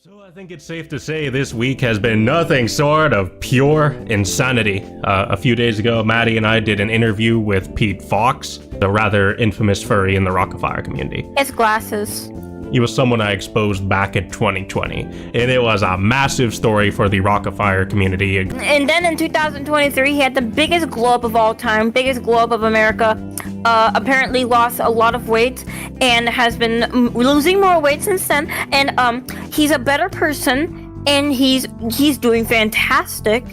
So I think it's safe to say this week has been nothing short of pure insanity. A few days ago, Maddie and I did an interview with Pete Fox, the rather infamous furry in the Rockafire community. It's glasses. He was someone I exposed back in 2020, and it was a massive story for the Rockafire community. And then in 2023, he had the biggest glow up of all time, biggest glow up of America. Apparently lost a lot of weight and has been losing more weight since then. And he's a better person, and he's doing fantastic.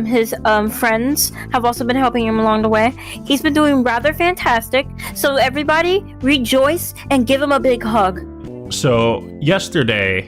His friends have also been helping him along the way. He's been doing rather fantastic. So everybody rejoice and give him a big hug. So yesterday,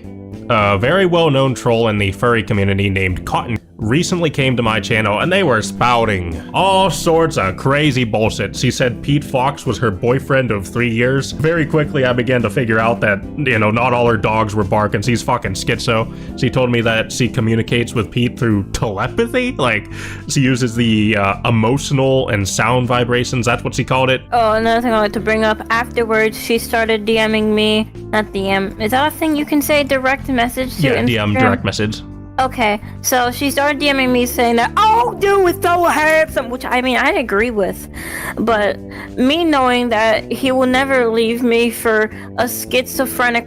a very well-known troll in the furry community named Cotton recently came to my channel, and they were spouting all sorts of crazy bullshit. She said Pete Fox was her boyfriend of 3 years. Very quickly, I began to figure out that, not all her dogs were barking. She's fucking schizo. She told me that she communicates with Pete through telepathy. Like, she uses the emotional and sound vibrations. That's what she called it. Oh, another thing I like to bring up. Afterwards, she started DMing me. Not DM. Is that a thing you can say? Direct message to Instagram? DM direct message. Okay, so she started DMing me saying that all do is so handsome, which I mean I agree with, but me knowing that he will never leave me for a schizophrenic,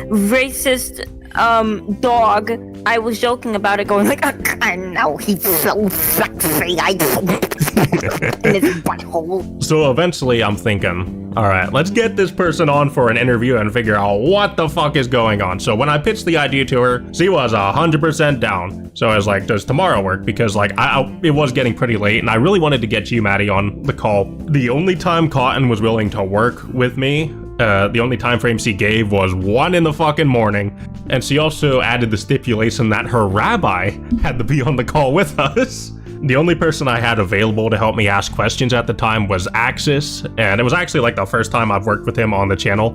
racist, dog, I was joking about it, going like, I know he's so sexy, in his butthole. So eventually I'm thinking, alright, let's get this person on for an interview and figure out what the fuck is going on. So when I pitched the idea to her, she was 100% down. So I was like, does tomorrow work? Because like, it was getting pretty late, and I really wanted to get you, Maddie, on the call. The only time Cotton was willing to work with me, the only time frame she gave was 1 in the fucking morning, and she also added the stipulation that her rabbi had to be on the call with us. The only person I had available to help me ask questions at the time was Axis, and it was actually like the first time I've worked with him on the channel.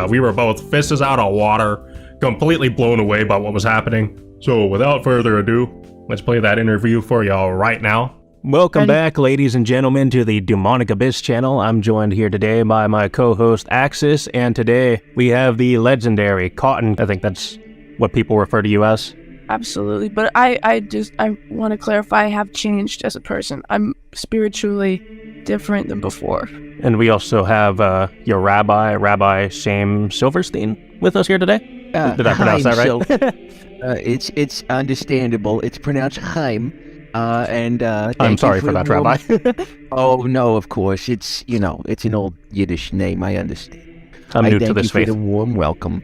We were both fists out of water, completely blown away by what was happening. So without further ado, let's play that interview for y'all right now. Welcome back, ladies and gentlemen, to the Demonic Abyss channel. I'm joined here today by my co-host Axis, and today we have the legendary Cotton. I think that's what people refer to you as. Absolutely, but I want to clarify, I have changed as a person. I'm spiritually different than before. And we also have your Rabbi Shame Silverstein, with us here today. Did I pronounce that right? It's understandable. It's pronounced Chaim. I'm sorry for that, Rabbi. Oh no, of course. It's it's an old Yiddish name. I understand. I'm new to this faith. Thank you for the warm welcome.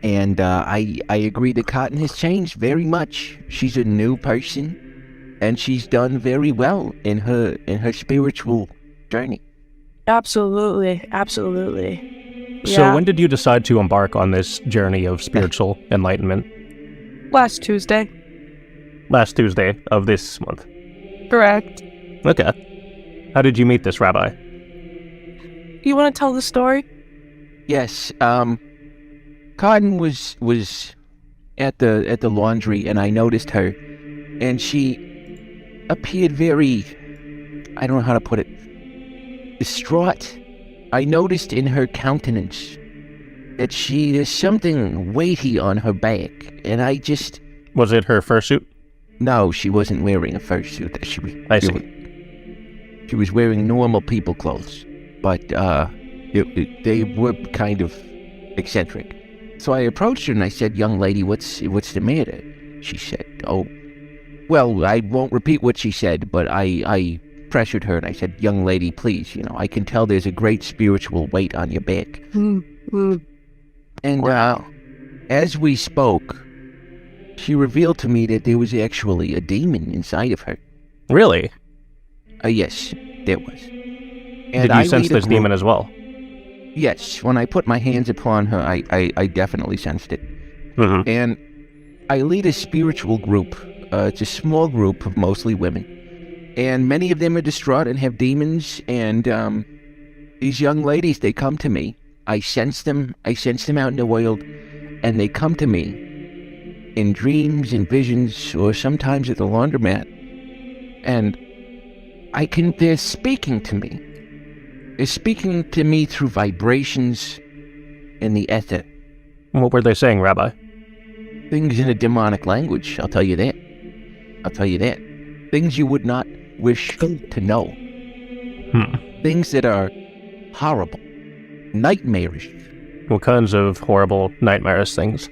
And I agree that Cotton has changed very much. She's a new person, and she's done very well in her spiritual journey. Absolutely. So when did you decide to embark on this journey of spiritual enlightenment? Last Tuesday. Last Tuesday of this month. Correct. Okay. How did you meet this rabbi? You want to tell the story? Yes. Cotton was at the laundry, and I noticed her, and she appeared very, I don't know how to put it, distraught. I noticed in her countenance that there's something weighty on her back, and I just... Was it her fursuit? No, she wasn't wearing a fursuit. She was wearing normal people clothes, but they were kind of eccentric. So I approached her and I said, "Young lady, what's the matter?" She said, "Oh, well, I won't repeat what she said, but I pressured her and I said, 'Young lady, please, I can tell there's a great spiritual weight on your back.'" And as we spoke, she revealed to me that there was actually a demon inside of her. Really? Yes, there was. And did you sense this demon as well? Yes, when I put my hands upon her, I definitely sensed it. Mm-hmm. And I lead a spiritual group. It's a small group of mostly women. And many of them are distraught and have demons. And these young ladies, they come to me. I sense them out in the world. And they come to me in dreams and visions, or sometimes at the laundromat. And they're speaking to me. They're speaking to me through vibrations in the ether. What were they saying, Rabbi? Things in a demonic language, I'll tell you that. I'll tell you that. Things you would not wish to know. Things that are horrible, nightmarish. What kinds of horrible, nightmarish things?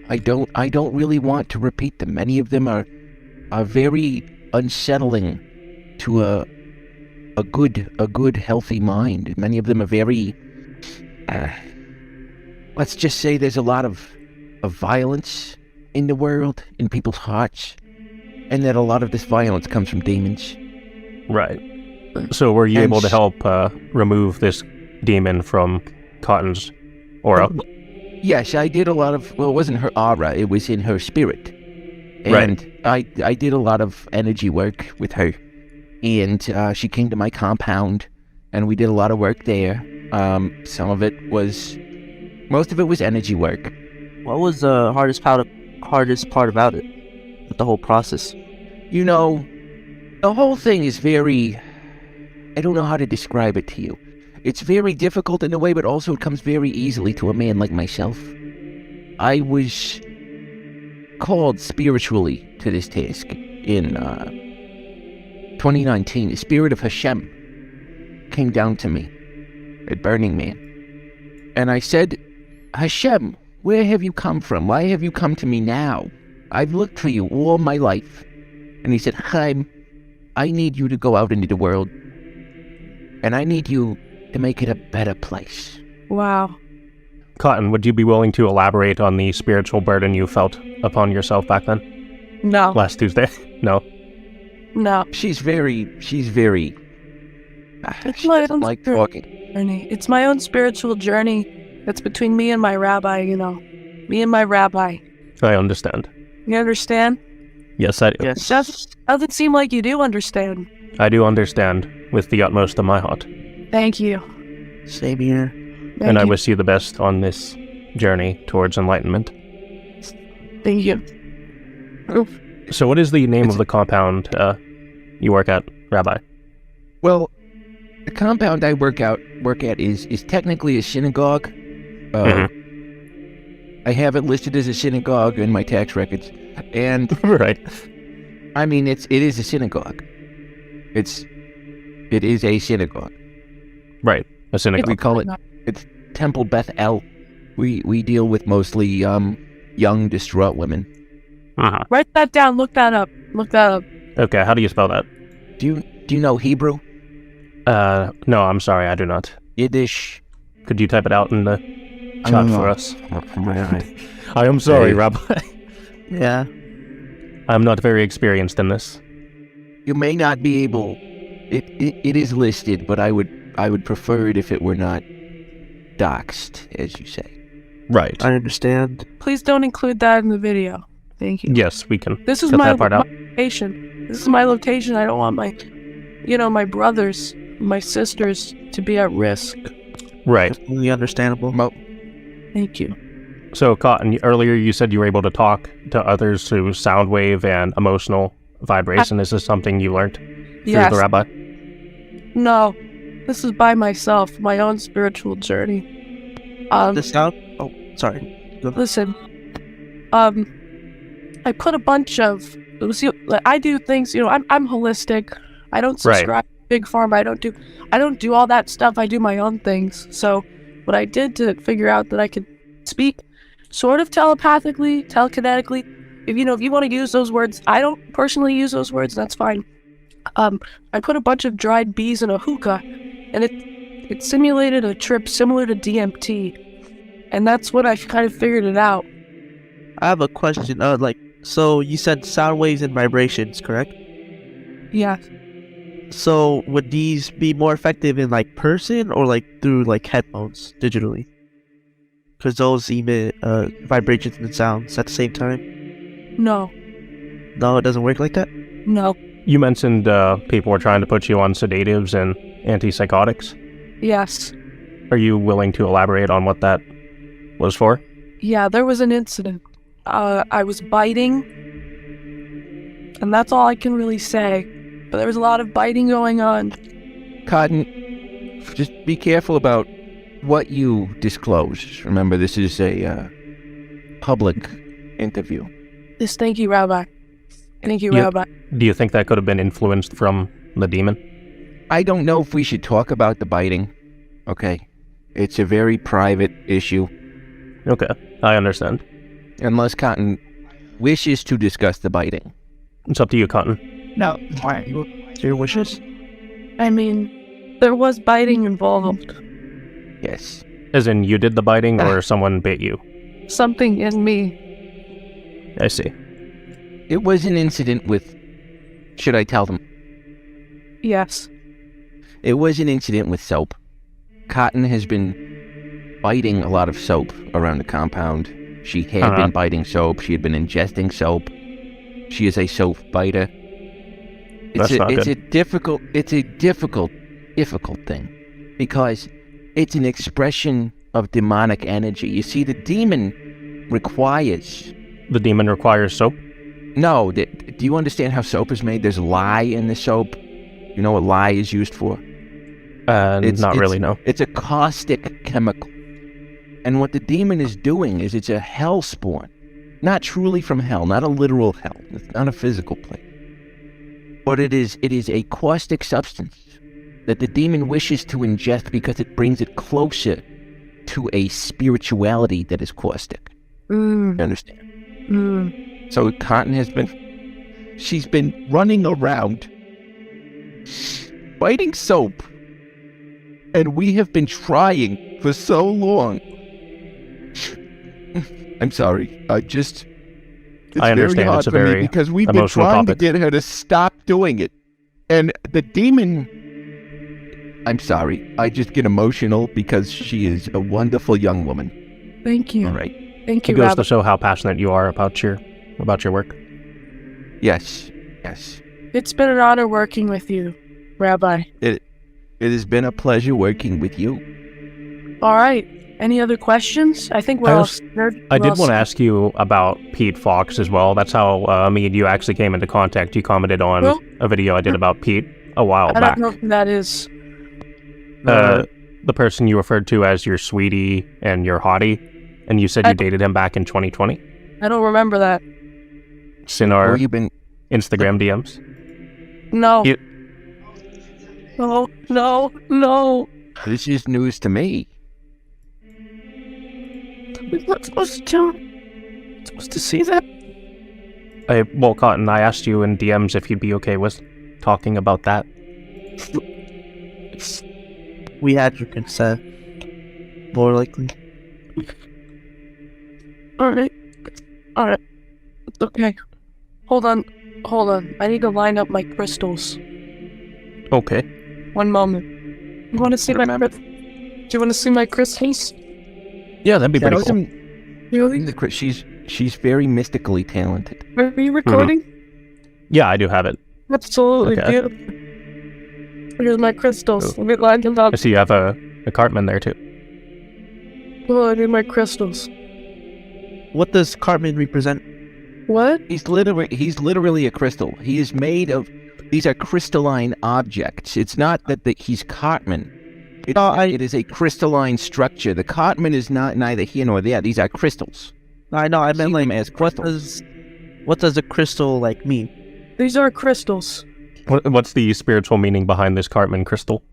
I don't really want to repeat them. Many of them are very unsettling to a good, healthy mind. Many of them are very, let's just say there's a lot of violence in the world, in people's hearts, and that a lot of this violence comes from demons. Right. So were you And able to help remove this demon from Cotton's aura? Yes, I did a lot of, well, it wasn't her aura, it was in her spirit. Right. And I did a lot of energy work with her. And she came to my compound, and we did a lot of work there. Most of it was energy work. What was the hardest part about it? With the whole process? You know, the whole thing is very, I don't know how to describe it to you. It's very difficult in a way, but also it comes very easily to a man like myself. I was called spiritually to this task in 2019. The spirit of Hashem came down to me at Burning Man. And I said, Hashem, where have you come from? Why have you come to me now? I've looked for you all my life. And he said, Chaim, I need you to go out into the world. And I need you to make it a better place. Wow. Cotton, would you be willing to elaborate on the spiritual burden you felt upon yourself back then? No. Last Tuesday? No. No. She's very, It's she my doesn't own like spiritual talking. journey. It's my own spiritual journey. That's between me and my rabbi, Me and my rabbi. I understand. You understand? Yes, I do. Yes. Doesn't seem like you do understand. I do understand with the utmost of my heart. Thank you. Same here. And I you. wish you the best on this journey towards enlightenment. Thank you. So what is the name of the compound you work at, Rabbi? Well, the compound I work at is technically a synagogue. I have it listed as a synagogue in my tax records, and Right. I mean it is a synagogue. It is a synagogue. Right. A synagogue. We call it Temple Beth El. We deal with mostly young, distraught women. Uh-huh. Write that down. Look that up. Okay, how do you spell that? Do you know Hebrew? No, I'm sorry, I do not. Yiddish? Could you type it out in the I chat don't for know. us? I am sorry, Hey. Rabbi. Yeah. I'm not very experienced in this. You may not be able. It is listed, but I would prefer it if it were not doxed, as you say. Right. I understand. Please don't include that in the video. Thank you. Yes, we can This is cut my that part out. location. This is my location. I don't want my brothers, my sisters to be at risk. Right. Completely understandable. Thank you. So, Cotton, earlier you said you were able to talk to others through sound wave and emotional vibration. Is this something you learned through Yes. the Rabbi? No. This is by myself, my own spiritual journey. The sound? Oh, sorry. Listen. I put a bunch of. I do things. I'm holistic. I don't Right. subscribe to Big Pharma. I don't do all that stuff. I do my own things. So, what I did to figure out that I could speak sort of telepathically, telekinetically. If you want to use those words, I don't personally use those words. That's fine. I put a bunch of dried bees in a hookah, and it simulated a trip similar to DMT, and that's when I kind of figured it out. I have a question. So you said sound waves and vibrations, correct? Yeah. So would these be more effective in person or through headphones digitally? Because those emit vibrations and sounds at the same time. No. No, it doesn't work like that. No. You mentioned people were trying to put you on sedatives and antipsychotics. Yes. Are you willing to elaborate on what that was for? Yeah, there was an incident. I was biting, and that's all I can really say. But there was a lot of biting going on. Cotton, just be careful about what you disclose. Remember, this is public interview. Yes, thank you, Rabbi. Thank you, Yeah. Rabbi. Do you think that could have been influenced from the demon? I don't know if we should talk about the biting. Okay. It's a very private issue. Okay, I understand. Unless Cotton wishes to discuss the biting. It's up to you, Cotton. No. Why? Your wishes? I mean, there was biting involved. Yes. As in, you did the biting or someone bit you? Something in me. I see. It was an incident with... Should I tell them? Yes. It was an incident with soap. Cotton has been biting a lot of soap around the compound. She had been biting soap. She had been ingesting soap. She is a soap biter. That's not it's good. it's a difficult thing. Because it's an expression of demonic energy. You see, the demon requires... The demon requires soap? No, do you understand how soap is made? There's lye in the soap. You know what lye is used for? Not really, no. It's a caustic chemical. And what the demon is doing is it's a hell spawn. Not truly from hell, not a literal hell. It's not a physical place. But it is a caustic substance that the demon wishes to ingest because it brings it closer to a spirituality that is caustic. You understand? So Cotton she's been running around biting soap. And we have been trying for so long. I'm sorry. It's I understand. very hard It's a for me very because we've been emotional trying topic. to get her to stop doing it. And the demon... I'm sorry. I just get emotional because she is a wonderful young woman. Thank you. All right. Thank It you, goes Rabbi. to show how passionate you are about your work. Yes. It's been an honor working with you, Rabbi. It has been a pleasure working with you. All right. Any other questions? I think we're I all was- scared. I We're did all want to ask you about Pete Fox as well. That's how me and you actually came into contact. You commented on Well- a video I did about Pete a while I back. don't know who that is. The person you referred to as your sweetie and your hottie, and you said I you don't- dated him back in 2020. I don't remember that. It's in our Where you been? Instagram DMs. No. You- No. This is news to me. We're not supposed to tell. Supposed to see that? Well, Cotton, I asked you in DMs if you'd be okay with talking about that. We had your consent. More likely. All right. Okay. Hold on. I need to line up my crystals. Okay. One moment. You want to see my? Do you want to see my crystals? Yeah, that'd be pretty cool. Really? She's very mystically talented. Are you recording? Yeah, I do have it. Absolutely Okay. beautiful. Here's my crystals. Cool. Let me line them up. I see you have a Cartman there too. Oh, I need my crystals. What does Cartman represent? What? He's literally a crystal. He is made of... These are crystalline objects. It's not that he's Cartman. It is a crystalline structure. The Cartman is neither here nor there. These are crystals. I know. I meant See like them as crystals. what does a crystal like mean? These are crystals. What's the spiritual meaning behind this Cartman crystal?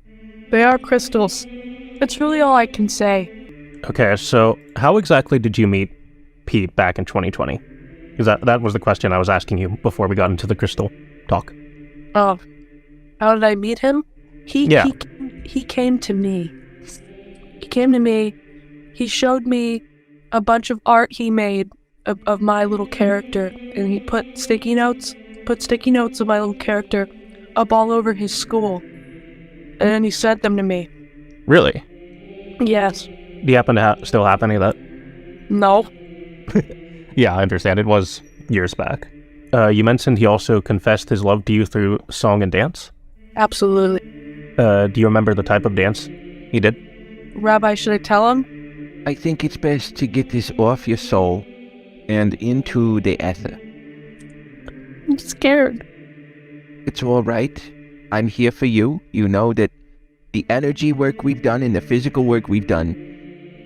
They are crystals. That's really all I can say. Okay, so how exactly did you meet Pete back in 2020? Because that was the question I was asking you before we got into the crystal talk. Oh, how did I meet him? He came to me. He came to me. He showed me a bunch of art he made of my little character, and he put sticky notes of my little character up all over his school, and then he sent them to me. Really? Yes. Do you happen to still have any of that? No. Yeah, I understand. It was years back. You mentioned he also confessed his love to you through song and dance. Absolutely. Do you remember the type of dance he did? Rabbi, should I tell him? I think it's best to get this off your soul and into the ether. I'm scared. It's all right. I'm here for you. You know that the energy work we've done and the physical work we've done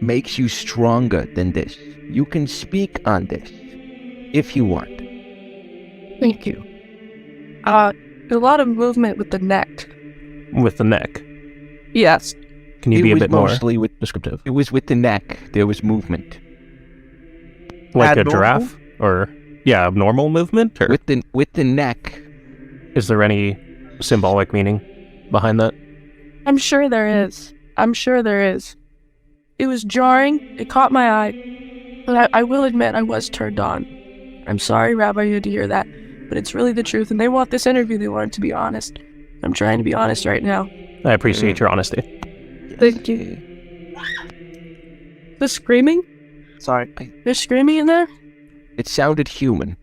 makes you stronger than this. You can speak on this if you want. Thank you. A lot of movement with the neck. With the neck. Yes. Can you It be a was bit more mostly with descriptive? It was with the neck. There was movement. Like a Abnormal? giraffe? Or, yeah, abnormal movement? Or With the neck. is there any symbolic meaning behind that? I'm sure there is. I'm sure there is. It was jarring. It caught my eye. But I will admit I was turned on. I'm sorry, Rabbi, you had to hear that. But it's really the truth. And they want this interview. They want it to be honest. I'm trying to be honest right now. I appreciate your honesty. Thank you. The screaming? Sorry. There's screaming in there? It sounded human.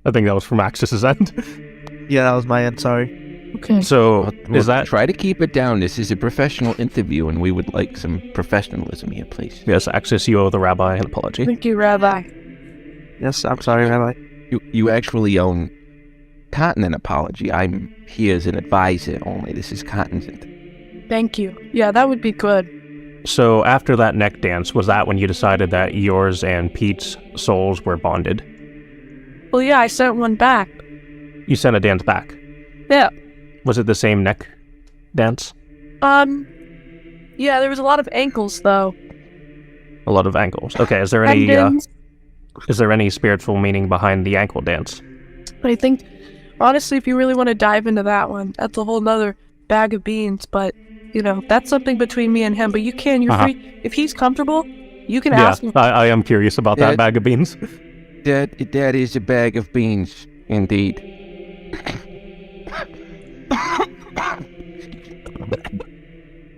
I think that was from Axis's end. Yeah, that was my end. Sorry. Okay. So, Well, is that... Try to keep it down. This is a professional interview, and we would like some professionalism here, please. Yes, Axis, you owe the rabbi an apology. Thank you, Rabbi. Yes, I'm sorry, Rabbi. You actually own Cotton an apology. I'm here as an advisor only. This is Cotton's Thank you. Yeah, that would be good. So, after that neck dance, was that when you decided that yours and Pete's souls were bonded? Well, yeah, I sent one back. You sent a dance back. Yeah. Was it the same neck dance? Yeah, there was a lot of ankles, though. A lot of ankles. Okay, is there any Tendons. is there any spiritual meaning behind the ankle dance? I think, honestly, if you really want to dive into that one, that's a whole nother bag of beans. But, you know, that's something between me and him. But you're free. If he's comfortable, you can ask him. I am curious about that That- bag of beans. That is a bag of beans, indeed.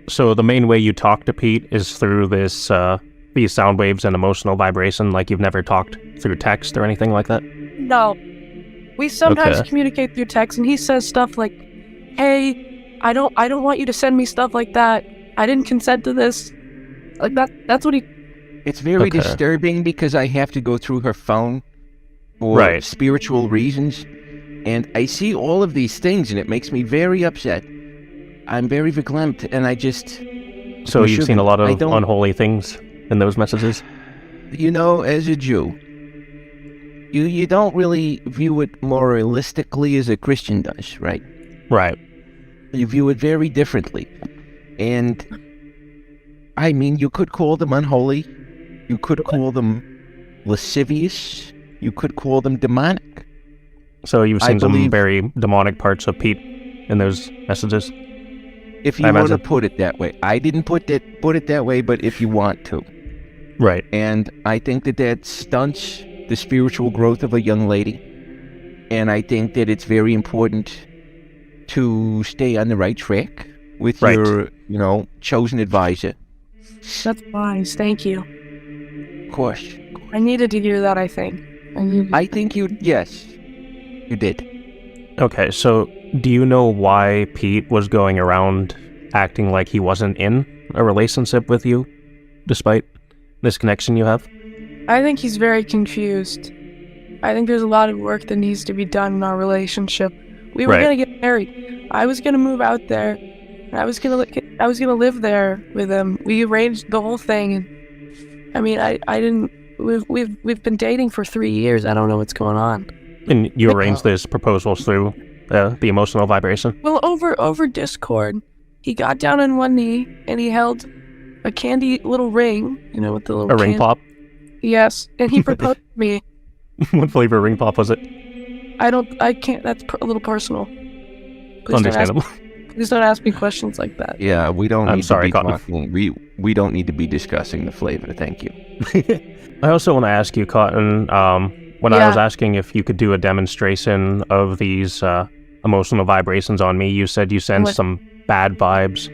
So the main way you talk to Pete is through this these sound waves and emotional vibration, like you've never talked through text or anything like that? No. We sometimes Okay. communicate through text, and he says stuff like, "Hey, I don't want you to send me stuff like that. I didn't consent to this." Like that. That's what he. It's very Okay. disturbing because I have to go through her phone for Right. spiritual reasons, and I see all of these things, and it makes me very upset. I'm very verklempt, and I just... So You you've seen a shouldn't. lot I of don't- unholy things in those messages? You know, as a Jew, you don't really view it moralistically as a Christian does, right? Right. You view it very differently. And, I mean, you could call them unholy. You could call them lascivious. You could call them demonic. So you've I seen some believe- very demonic parts of Pete in those messages? If I you want to imagine. put it that way. I didn't put it that way, but if you want to. Right. And I think that stunts the spiritual growth of a young lady. And I think that it's very important to stay on the right track with Right. your, chosen advisor. That's wise. Thank you. Of course. I needed to hear that. I think. I think yes, you did. Okay, so do you know why Pete was going around acting like he wasn't in a relationship with you, despite this connection you have? I think he's very confused. I think there's a lot of work that needs to be done in our relationship. We were Right. gonna get married. I was gonna move out there. I was gonna live there with him. We arranged the whole thing. And I mean, I didn't. We've been dating for 3 years. I don't know what's going on. And you arranged this proposals through the emotional vibration? Well, over Discord, he got down on one knee and he held a candy little ring. You know, with the little A ring pop? Yes, and he proposed to me. What flavor ring pop was it? I can't. That's a little personal. Understandable. Please don't ask me questions like that. Yeah, we don't I'm need sorry, to be Cotton. talking. We don't need to be discussing the flavor. Thank you. I also want to ask you, Cotton, when I Yeah. was asking if you could do a demonstration of these emotional vibrations on me, you said you sensed What? some bad vibes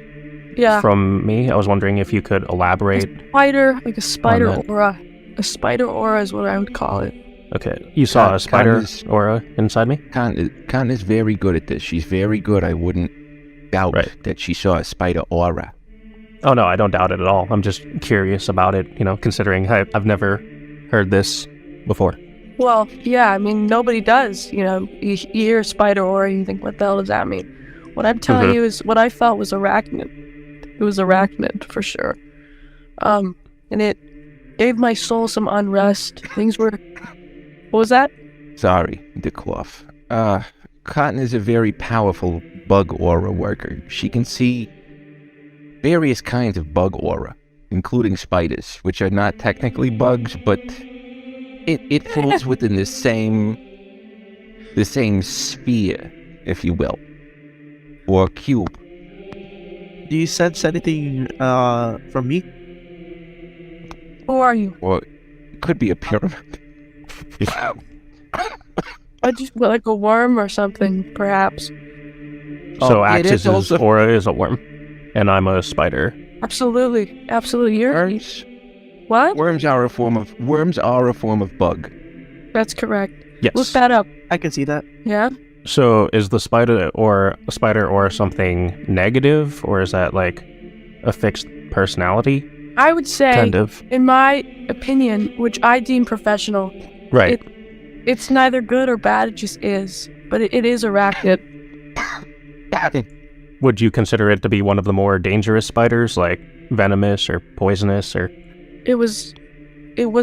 Yeah, from me. I was wondering if you could elaborate. like a spider that. aura. A spider aura is what I would call it. Okay, you saw a spider Cotton's- aura inside me? Cotton is very good at this. She's very good. I wouldn't doubt Right. that she saw a spider aura. Oh no, I don't doubt it at all. I'm just curious about it, considering I've never heard this before. Well, yeah, I mean, nobody does. You hear spider aura, you think, what the hell does that mean? What I'm telling Mhm. you is what I felt was arachnid. It was arachnid, for sure. and it gave my soul some unrest. Things were... What was that? Sorry, the cough. Cotton is a very powerful bug aura worker. She can see various kinds of bug aura, including spiders, which are not technically bugs, but it falls within the same sphere, if you will, or cube. Do you sense anything from me? Who are you? Or it could be a pyramid. I just like a worm or something, perhaps. So it is Axis's also- aura is a worm, and I'm a spider. Absolutely. You're... Worms, What? worms are a form of bug. That's correct. Yes. Look that up. I can see that. Yeah? So is the spider or something negative, or is that like a fixed personality? I would say, Kind of. in my opinion, which I deem professional, Right. it's neither good or bad, it just is. But it is arachnid. Would you consider it to be one of the more dangerous spiders, like venomous or poisonous, or It was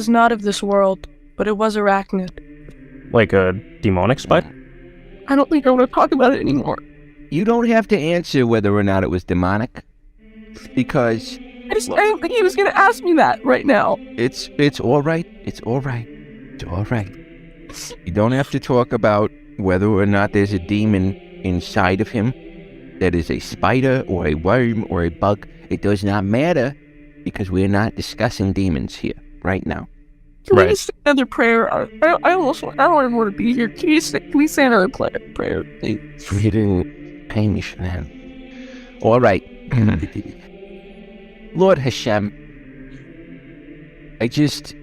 not of this world, but it was arachnid. like a demonic spider? I don't think I want to talk about it anymore. You don't have to answer whether or not it was demonic, because I didn't think he was going to ask me that right now. it's all right. It's all right. It's all right. You don't have to talk about whether or not there's a demon inside of him that is a spider or a worm or a bug. It does not matter, because we're not discussing demons here right now. Can Right. we just say another prayer? I don't even want to be here. Can we say another prayer? Please? You didn't pay me for that. All right. Lord Hashem, I just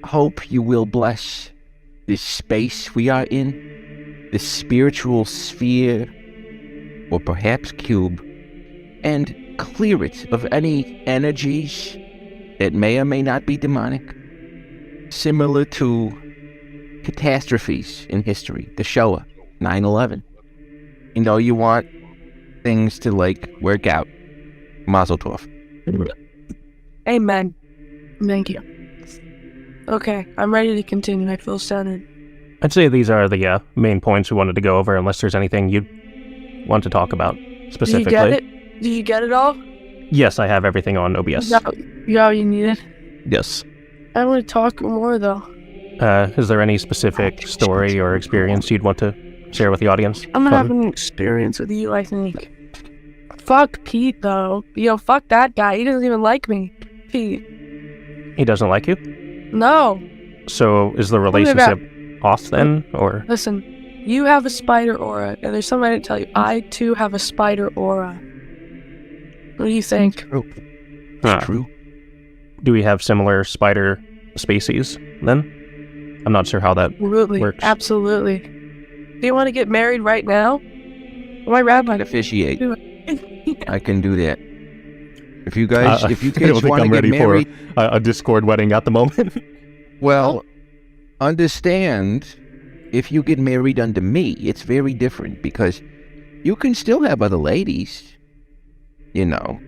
hope you will bless this space we are in, this spiritual sphere, or perhaps cube, and clear it of any energies that may or may not be demonic, similar to catastrophes in history, the Shoah, 9/11. You know, you want things to, like, work out. Mazel tov. Amen. Thank you. Okay, I'm ready to continue. I feel centered. I'd say these are the main points we wanted to go over, unless there's anything you'd want to talk about specifically. Did you get it? Did you get it all? Yes, I have everything on OBS. Is that all you needed? Yes. I want to talk more, though. Is there any specific story or experience you'd want to share with the audience? I'm gonna have an experience with you, I think. Fuck Pete, though. Yo, fuck that guy. He doesn't even like me. Pete. He doesn't like you? No. So is the me relationship off then, or? Listen, you have a spider aura, and there's something I didn't tell you. I, too, have a spider aura. What do you think? True. Huh. True. Do we have similar spider species then? I'm not sure how that Absolutely. works. Absolutely. Do you want to get married right now? My rabbi. Officiate. Do I can do that. If you guys, if you I don't kids think want to I'm get ready married, for a Discord wedding at the moment. well, understand, if you get married under me, it's very different, because you can still have other ladies. You know,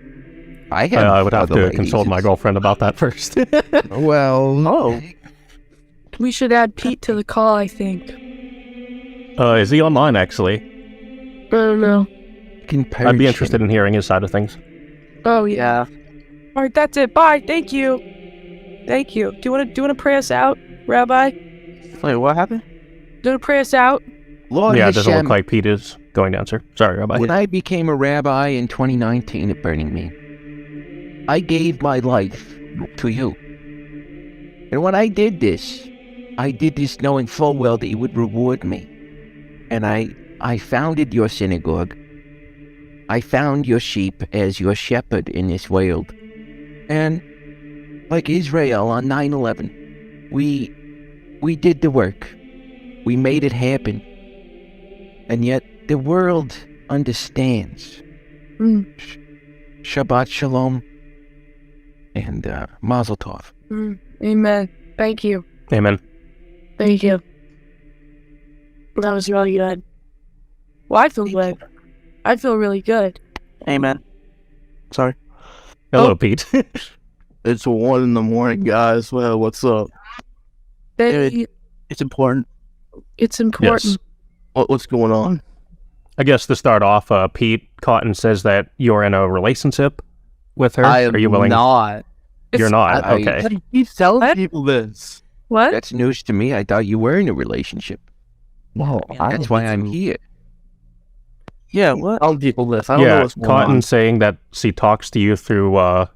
I have. I would have other to consult my ladies. girlfriend about that first. Well, no. We should add Pete to the call, I think. Is he online, actually? I don't know. I'd be interested in hearing his side of things. Oh, yeah. All right, that's it. Bye. Thank you. Thank you. Do you want to pray us out, Rabbi? Wait, what happened? Do you want to pray us out? Lord Yeah, it doesn't Hashem, look like Pete is going to answer. Sorry, Rabbi. when I became a rabbi in 2019 at Burning Man, I gave my life to you. And when I did this knowing full well that you would reward me. And I founded your synagogue. I found your sheep as your shepherd in this world. And like Israel on 9/11, we did the work. We made it happen. And yet the world understands. Mm. Shabbat Shalom and Mazel Tov. Amen. Thank you. Amen. Thank you. That was really good. Well, I feel good. I feel really good. Amen. Sorry. Hello, Oh. Pete. It's 1 in the morning, guys. Well, what's up? They, It's important. it's important. Yes. What's going on? I guess to start off, Pete Cotton says that you're in a relationship with her. I am Are you willing? not. You're not. I- Okay. How do you keep telling What? people this? What? That's news to me. I thought you were in a relationship. No, That's why I'm here. Yeah, what? telling people this. I don't know Yeah, what's going Cotton on. saying that she talks to you through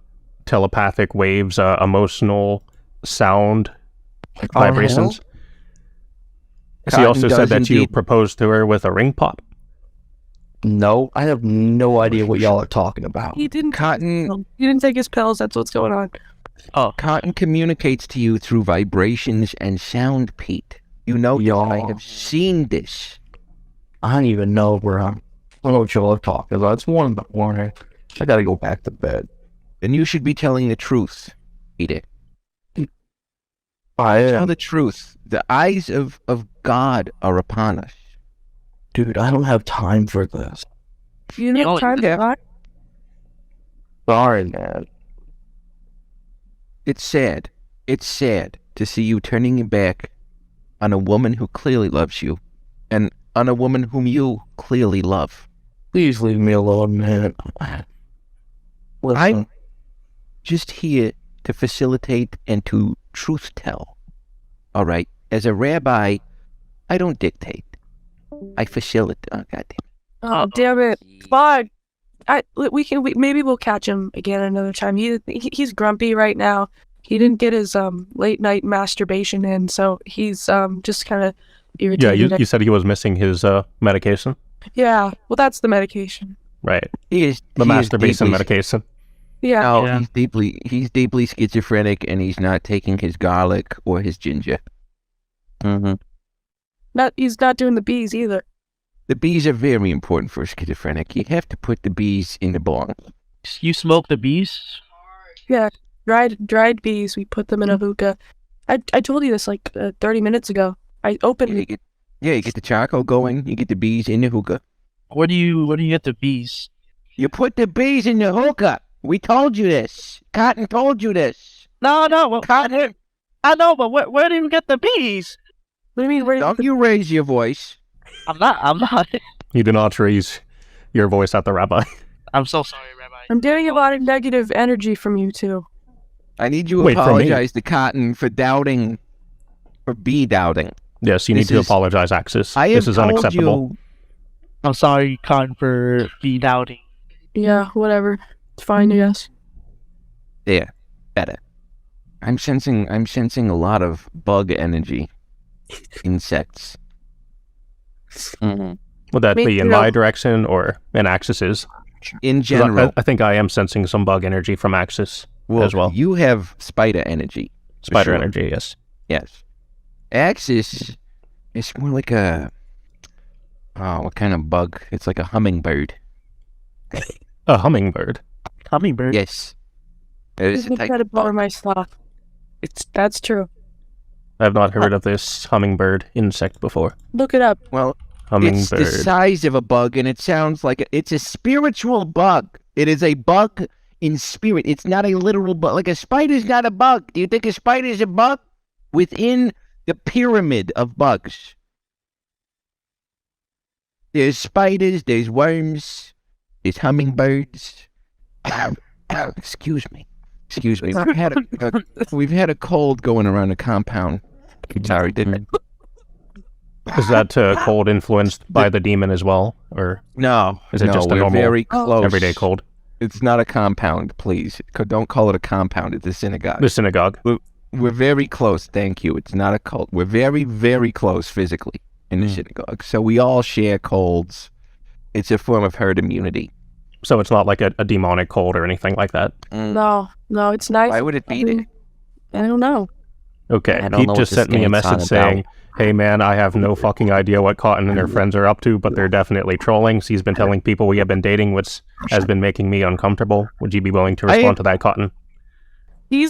telepathic waves, emotional sound vibrations. She Cotton also said does that you indeed. proposed to her with a ring pop. No, I have no idea what y'all are talking about. He didn't. Cotton He didn't take his pills. That's what's going on. Cotton communicates to you through vibrations and sound, Pete. You know, Y'all. I have seen this. I don't even know where I'm. I don't know what y'all are talking about. It's 1 in the morning. I gotta go back to bed. And you should be telling the truth, Peter. I Tell am. the truth. The eyes of God are upon us. Dude, I don't have time for this. You know, don't- time yeah. to talk? Sorry, man. It's sad. It's sad to see you turning your back on a woman who clearly loves you and on a woman whom you clearly love. Please leave me alone, man. Listen, I'm just here to facilitate and to truth tell. All right? As a rabbi, I don't dictate. I facilitate. Oh, goddamn. Oh, damn it. Fine. Maybe we'll catch him again another time. He's grumpy right now. He didn't get his late night masturbation in, so he's just kind of Yeah, irritated. you said he was missing his medication. Yeah, well, that's the medication. Right. He is The he is masturbation deeply- medication. Yeah. No, Yeah. he's deeply schizophrenic, and he's not taking his garlic or his ginger. Mm-hmm. He's not doing the bees either. The bees are very important for a schizophrenic. You have to put the bees in the bong. You smoke the bees? Yeah, dried bees. We put them in a hookah. I told you this like 30 minutes ago. I opened. You get the charcoal going. You get the bees in the hookah. Where do you get the bees? You put the bees in the hookah. We told you this. Cotton told you this. No, well, Cotton, I know, but where do you get the bees? What do you mean? Where, don't you raise your voice. I'm not. You do not raise your voice at the rabbi. I'm so sorry, Rabbi. I'm getting a lot of negative energy from you two. I need you to Wait, from me? apologize to Cotton for doubting, for bee doubting. Yes, you need This to is- apologize, Axis. I have This is told unacceptable. you. I'm sorry, Con, for be doubting. Yeah, whatever. It's fine, I guess. There, better. I'm sensing a lot of bug energy. Insects. Mm-hmm. Would that Me be in too. my direction or in Axis's? In 'Cause general. I think I am sensing some bug energy from Axis Well, as well. You have spider energy. for Spider sure. energy, yes. Yes. Axis is more like a. Oh, what kind of bug? It's like a hummingbird. A hummingbird. Hummingbird. Yes. It is a Look type at it of bug. over my sloth. That's true. I have not heard of this hummingbird insect before. Look it up. Well, it's Hummingbird. the size of a bug, and it sounds like it's a spiritual bug. It is a bug in spirit. It's not a literal bug. Like a spider's not a bug. Do you think a spider's a bug? Within the pyramid of bugs, there's spiders, there's worms, there's hummingbirds. Excuse me. We've had a cold going around the compound. Sorry, didn't I? Is that cold influenced by the demon as well? Or No. Is it no, just a we're normal very close. everyday cold? It's not a compound, please. Don't call it a compound. It's a synagogue. The synagogue. We're very close. Thank you. It's not a cult. We're very, very close physically in the synagogue. So we all share colds. It's a form of herd immunity. So it's not like a demonic cold or anything like that. No, it's nice. Why would it be there? I don't know. Okay, I don't know Pete what just this sent me a game's message on saying, about. hey man, I have no fucking idea what Cotton and her friends are up to, but they're definitely trolling. He's been telling people we have been dating, which has been making me uncomfortable. Would you be willing to respond to that, Cotton? He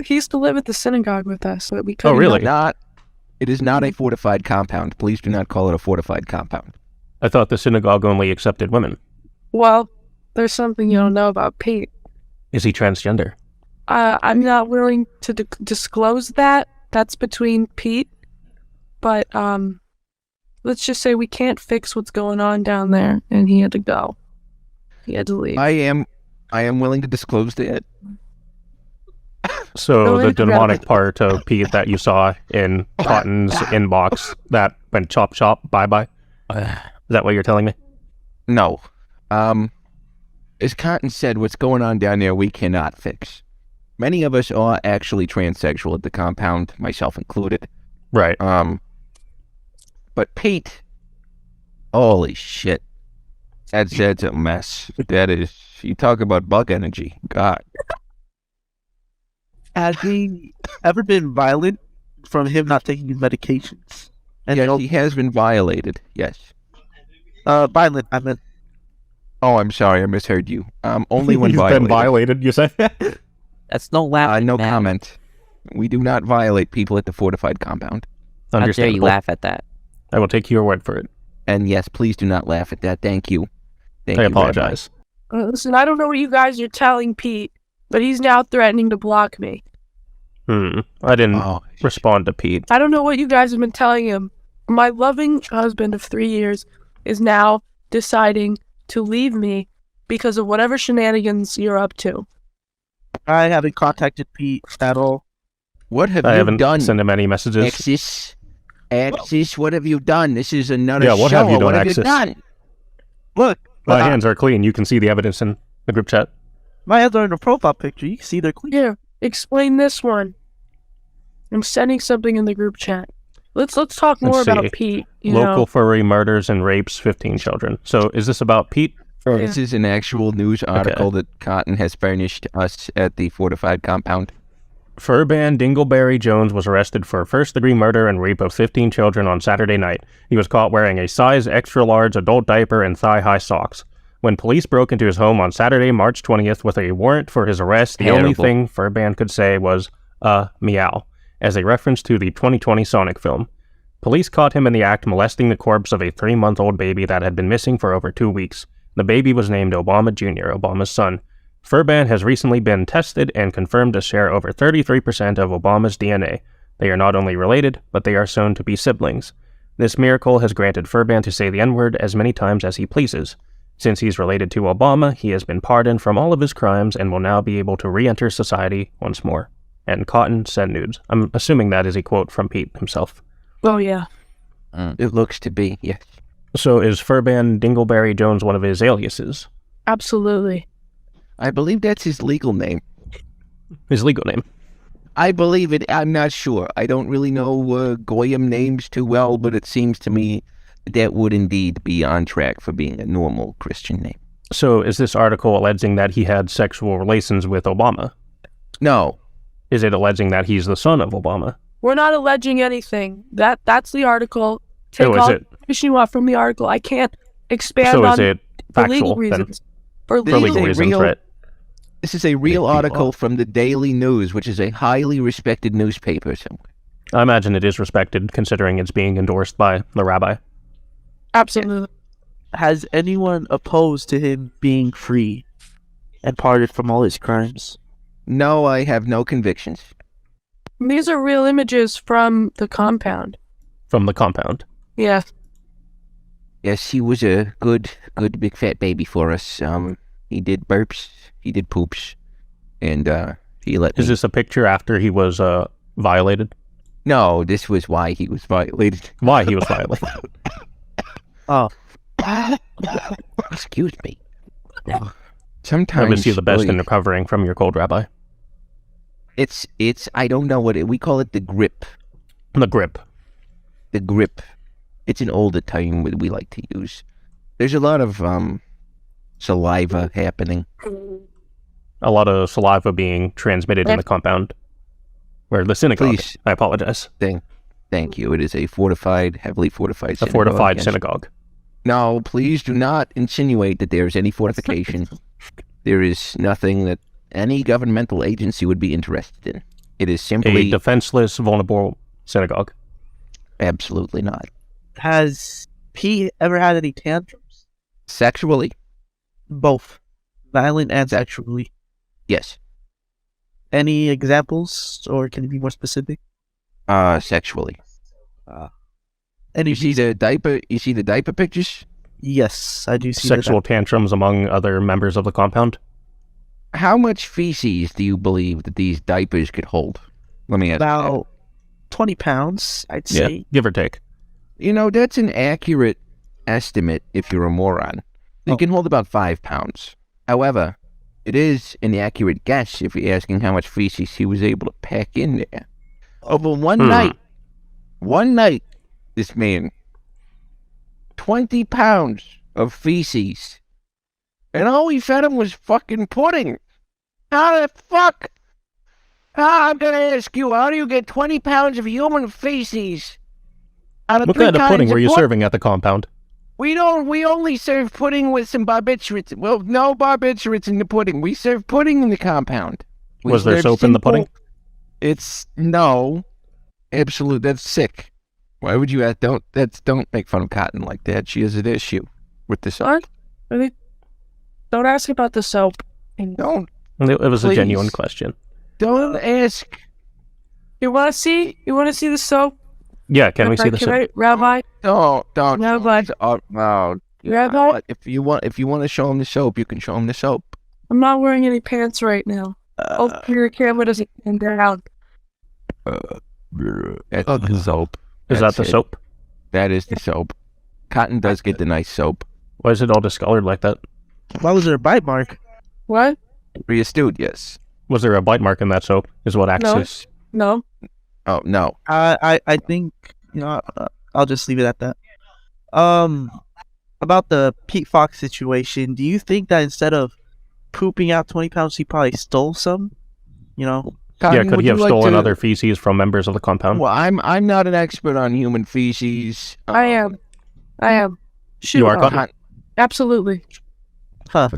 used to live at the synagogue with us, so we Oh, couldn't. really? It is not a fortified compound. Please do not call it a fortified compound. I thought the synagogue only accepted women. Well, there's something you don't know about Pete. Is he transgender? I'm not willing to disclose that. That's between Pete. But let's just say we can't fix what's going on down there, and he had to go. He had to leave. I am willing to disclose that. So Go the ahead, demonic grab part of Pete that you saw in Cotton's inbox that went chop chop, bye-bye. Is that what you're telling me? No. As Cotton said, what's going on down there we cannot fix. Many of us are actually transsexual at the compound, myself included. Right. But Pete, holy shit. That's a mess. That is, you talk about bug energy. God. Has he ever been violent from him not taking his medications? And Yes, he has been violated. Yes. violent, I meant. Oh, I'm sorry, I misheard you. Only when He's violated. been violated, you say? That's no laughing. No matter. comment. We do not violate people at the fortified compound. How dare you Understandable. laugh at that? I will take your word for it. And yes, please do not laugh at that. Thank you. Thank I you, Rabbi. apologize. Listen, I don't know what you guys are telling Pete, but he's now threatening to block me. I didn't Oh, respond to Pete. I don't know what you guys have been telling him. My loving husband of 3 years is now deciding to leave me because of whatever shenanigans you're up to. I haven't contacted Pete at all. what have I you haven't done, sent him any messages. Axis, what have you done? This is another Yeah, what show. have you done, What have Axis? you done? Look, My hands are clean. You can see the evidence in the group chat. my hands are in the profile picture. You can see they're clean. Here, explain this one. I'm sending something in the group chat. Let's talk more Let's about see. Pete. You Local know. furry murders and rapes 15 children. So is this about Pete? Or This is an actual news article that Cotton has furnished us at the fortified compound. Furban Dingleberry Jones was arrested for first-degree murder and rape of 15 children on Saturday night. He was caught wearing a size extra-large adult diaper and thigh-high socks. When police broke into his home on Saturday, March 20th, with a warrant for his arrest, the only Terrible. thing Furban could say was, meow, as a reference to the 2020 Sonic film. Police caught him in the act molesting the corpse of a 3-month-old baby that had been missing for over 2 weeks. The baby was named Obama Jr., Obama's son. Furban has recently been tested and confirmed to share over 33% of Obama's DNA. They are not only related, but they are shown to be siblings. This miracle has granted Furban to say the N-word as many times as he pleases. Since he's related to Obama, he has been pardoned from all of his crimes and will now be able to re-enter society once more. And Cotton sent nudes. I'm assuming that is a quote from Pete himself. Oh yeah. It looks to be, yes. So is Furban Dingleberry Jones one of his aliases? Absolutely. I believe that's his legal name. His legal name? I believe it. I'm not sure. I don't really know Goyim names too well, but it seems to me that would indeed be on track for being a normal Christian name. So is this article alleging that he had sexual relations with Obama? No. Is it alleging that he's the son of Obama? We're not alleging anything. That's the article. Take Oh, is all it? the information you want from the article. I can't expand So on is it for legal factual then? reasons. For This For is legal a reasons, real- right? This is a real article from the Daily News, which is a highly respected newspaper. So I imagine it is respected considering it's being endorsed by the rabbi. Absolutely. Has anyone opposed to him being free and pardoned from all his crimes? no, I have no convictions. These are real images from the compound. From the compound. Yeah. Yes, he was a good big fat baby for us. He did burps, he did poops, and he let Is me. this a picture after he was violated? No, this was why he was violated. Why he was violated? Oh, Excuse me. I Sometimes wish you the best like, in recovering from your cold, Rabbi. It's I don't know what we call it. The grip. The grip. The grip. It's an older term that we like to use. There's a lot of saliva happening. A lot of saliva being transmitted in the compound. Where the synagogue. Please. I apologize. Thank you. It is a fortified, heavily fortified A synagogue. fortified Yes. synagogue. No, please do not insinuate that there is any fortification. There is nothing that any governmental agency would be interested in. It is A simply defenseless, vulnerable synagogue. absolutely not. has Pete ever had any tantrums? Sexually, Both, violent and sexually. yes. Any examples, or can you be more specific? Sexually. Any? You see the diaper pictures? Yes, I do see Sexual tantrums among other members of the compound. How much feces do you believe that these diapers could hold? Let me ask you that. About 20 pounds, I'd say. Give or take. You know, that's an accurate estimate if you're a moron. They can hold about 5 pounds. However, it is an accurate guess if you're asking how much feces he was able to pack in there. Over one night, this man, 20 pounds of feces. And all he fed him was fucking pudding. How the fuck? I'm gonna ask you, how do you get 20 pounds of human feces? What kind of pudding were you serving at the compound? We only serve pudding with some barbiturates. Well, no barbiturates in the pudding. We serve pudding in the compound. Was there soap in the pudding? No. Absolute, that's sick. Why would you don't make fun of Cotton like that. She has an issue with the soap. What? Really? Don't ask about the soap. Don't. It was Please. a genuine question. Don't ask. You want to see? You want to see the soap? Yeah, can we see the soap? Rabbi? Don't. Rabbi? Oh, no. Rabbi? If you want to show him the soap, you can show him the soap. I'm not wearing any pants right now. Your camera doesn't end down. That's the soap. Is that the soap? That is the soap. Cotton does get the nice soap. Why is it all discolored like that? Why was there a bite mark? What? Be astute, yes. Was there a bite mark in that soap? Is what Axis. No. Oh, no. I think, I'll just leave it at that. About the Pete Fox situation, do you think that instead of pooping out 20 pounds, he probably stole some? Cotton, Yeah, could would he have you like stolen to- other feces from members of the compound? Well, I'm not an expert on human feces. I am. Shoot. You are, Cotton? Absolutely. Huh.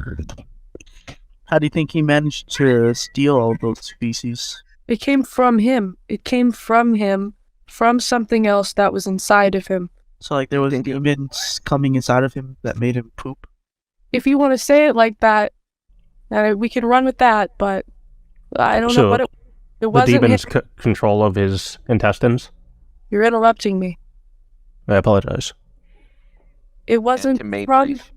How do you think he managed to steal all those species? It came from him. It came from him, from something else that was inside of him. So, like, there was demons coming inside of him that made him poop? If you want to say it like that, we can run with that, but I don't know So, what it The wasn't demons him. control of his intestines? You're interrupting me. I apologize. It wasn't Tomato from leaf.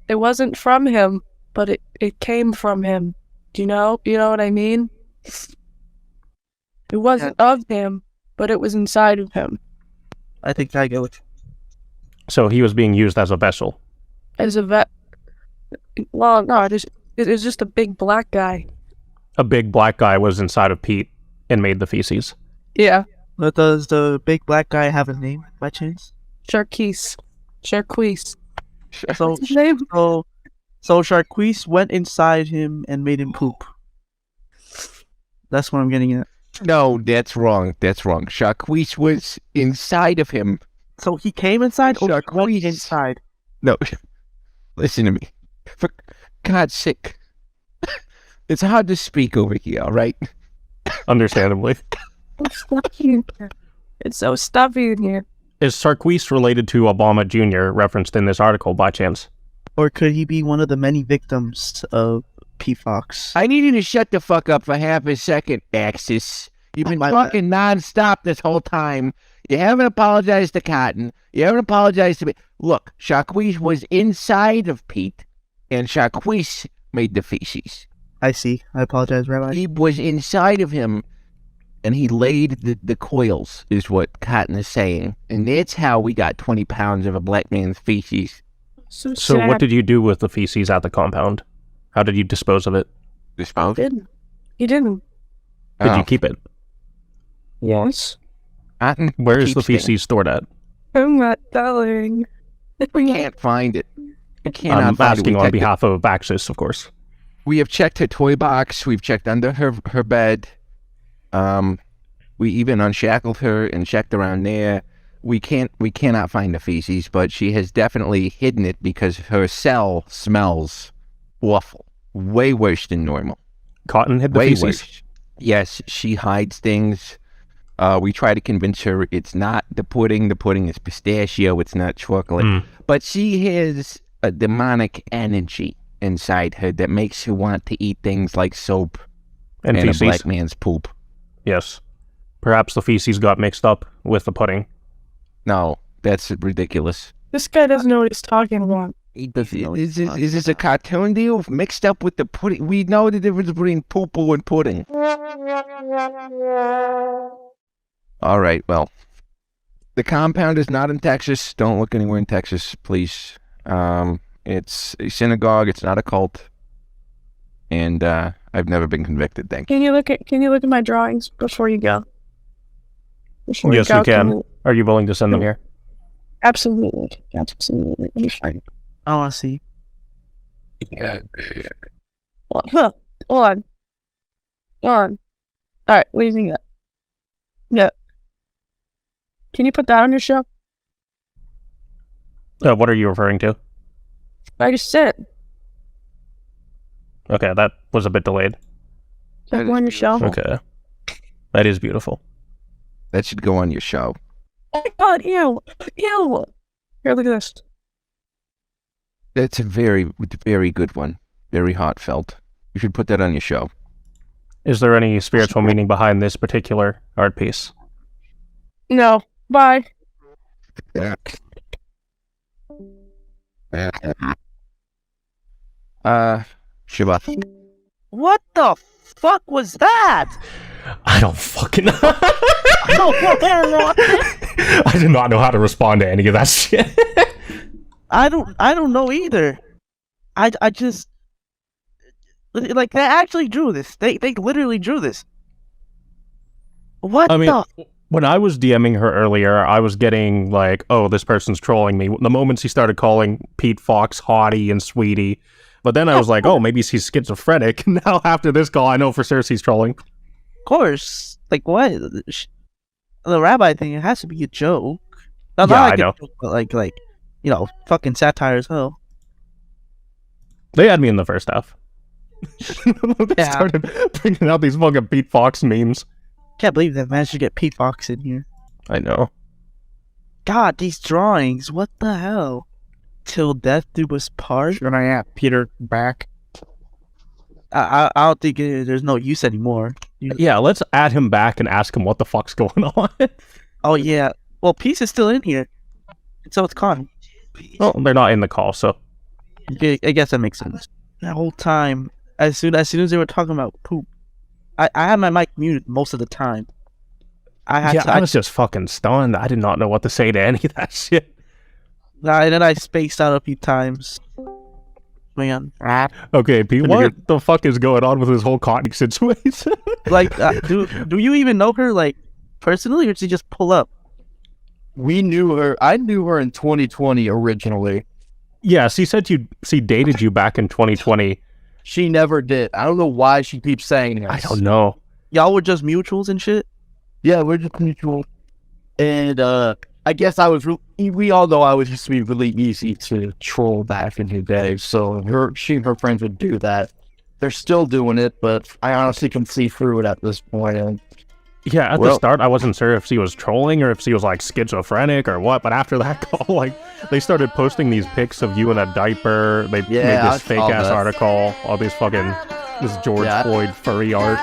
it wasn't from him, but it came from him. Do you know what I mean? It wasn't of him, but it was inside of him. I think I get it. So he was being used as a vessel. As a vet. Well, no, it was just a big black guy. A big black guy was inside of Pete and made the feces. Yeah. But does the big black guy have a name by chance? Charquise. So, What's his name? so Charquise went inside him and made him poop. That's what I'm getting at. No, that's wrong. Charquise was inside of him. So he came inside or he went Charquise. inside? No, listen to me. For God's sake. It's hard to speak over here, all right? Understandably. It's stuffy in here. It's so stuffy in here. Is Sarquise related to Obama Jr. referenced in this article by chance? Or could he be one of the many victims of P. Fox? I need you to shut the fuck up for half a second, Axis. You've been My talking nonstop this whole time. You haven't apologized to Cotton. You haven't apologized to me. Look, Charquise was inside of Pete, and Charquise made the feces. I see. I apologize, Rabbi. He was inside of him, and he laid the coils, is what Cotton is saying. And that's how we got 20 pounds of a black man's feces. So So what did you do with the feces at the compound? How did you dispose of it? Disposed? He didn't. Did you keep it? Yes. Cotton Where is the keeps things. feces stored at? I'm not telling. We can't find it. We cannot I'm find it. asking We on checked it. behalf of Axis, of course. We have checked her toy box. We've checked under her bed. We even unshackled her and checked around there. We cannot find the feces, but she has definitely hidden it because her cell smells awful. Way worse than normal. Cotton hid the Way feces? worse. Yes, she hides things. We try to convince her it's not the pudding. The pudding is pistachio. It's not chocolate. Mm. But she has a demonic energy inside her that makes her want to eat things like soap And a feces. black man's poop. Yes. Perhaps the feces got mixed up with the pudding. No, that's ridiculous. This guy doesn't know what he's talking about. Is this a cartoon deal mixed up with the pudding? We know the difference between poo-poo and pudding. All right, well, the compound is not in Texas. Don't look anywhere in Texas, please. It's a synagogue. It's not a cult. And I've never been convicted. Thank you. Can you look at my drawings before you go? Before Yes, you go, we can. Are you willing to send them here? Absolutely. Absolutely. Let me find it. I want to see. Hold on. Alright, what do you think of that? Yeah. Can you put that on your show? What are you referring to? I just said it. Okay, that was a bit delayed. Put on your show. Okay. That is beautiful. That should go on your show. Oh my god, ew. Ew. Here, look at this. That's a very, very good one. Very heartfelt. You should put that on your show. Is there any spiritual meaning behind this particular art piece? No. Bye. Shiva. What the fuck was that? I don't fucking know. I do not know how to respond to any of that shit. I don't know either. I just like they actually drew this. They literally drew this. What I mean, the? when I was DMing her earlier, I was getting like, oh, this person's trolling me. The moments he started calling Pete Fox hottie and sweetie. But then I was like, oh, maybe he's schizophrenic. Now after this call, I know for sure he's trolling. Of course. Like what? The rabbi thing, it has to be a joke. Not Yeah, like I know. a joke, but like fucking satire as hell. They had me in the first half. They Yeah. started bringing out these fucking Pete Fox memes. Can't believe they managed to get Pete Fox in here. I know. God, these drawings, what the hell? Till death do us part. Should I ask Peter back? I don't think there's no use anymore. Yeah, let's add him back and ask him what the fuck's going on. Oh yeah. Well, Peace is still in here. So it's Con. Well, they're not in the call, so I guess that makes sense. That whole time, as soon as they were talking about poop, I had my mic muted most of the time. I was just fucking stunned. I did not know what to say to any of that shit. And then I spaced out a few times. Man, Okay, Pete, what the fuck is going on with this whole Courtney situation? like, do you even know her like personally, or did she just pull up? We knew her. I knew her in 2020 originally. Yeah, she said she dated you back in 2020. She never did. I don't know why she keeps saying this. I don't know. Y'all were just mutuals and shit. Yeah, we're just mutual. And I guess we all know I was used to be really easy to troll back in the day. So she and her friends would do that. They're still doing it, but I honestly can see through it at this point. And Yeah, at the start, I wasn't sure if she was trolling or if she was like schizophrenic or what. But after that call, like they started posting these pics of you in a diaper. They made I this fake saw ass that. artical, all these fucking this George Floyd furry art.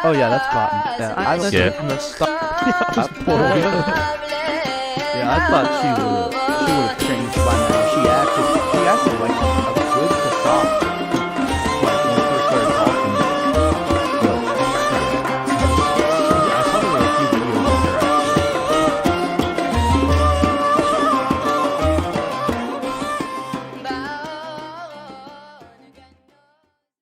oh yeah, that's fine. Yeah, I don't. Yeah. From the start. Yeah, I thought she would have changed by now. She acted like a good Cassandra.